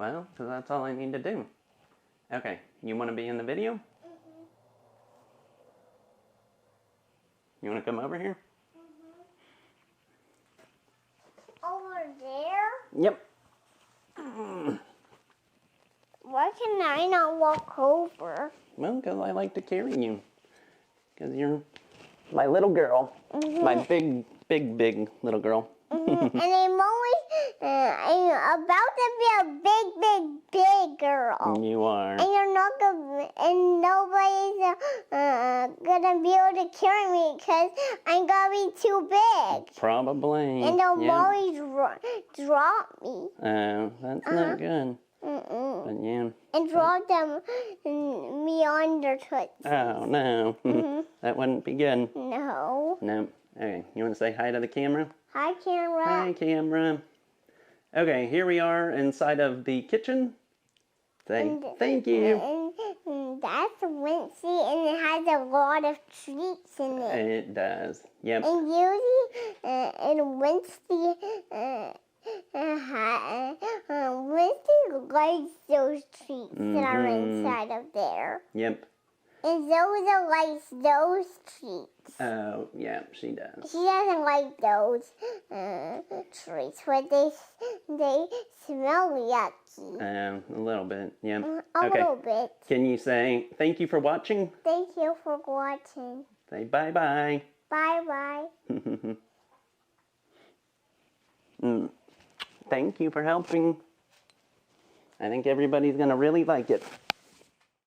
Well, because that's all I need to do. Okay, you want to be in the video? Mm-hmm. You want to come over here? Over there? Yep. Why can I not walk over? Well, because I like to carry you. Because you're my little girl. My big little girl. And I'm about to be a big girl. You are. And you're not gonna, and nobody's gonna be able to carry me because I'm gonna be too big. Probably. And they'll always drop me. Oh, that's not good. But yeah. And drop me on their toots. Oh, no. That wouldn't be good. No. No. Okay, you want to say hi to the camera? Hi, camera. Hi, camera. Okay, here we are inside of the kitchen. Say thank you. And that's Wincy, and it has a lot of treats in it. It does. Yep. And usually, and Wincy, Wincy likes those treats that are inside of there. Yep. And Zoza likes those treats. Oh, yeah, she does. She doesn't like those treats, but they smell yucky. A little bit, yep. A little bit. Can you say thank you for watching? Thank you for watching. Say bye-bye. Bye-bye. Thank you for helping. I think everybody's going to really like it.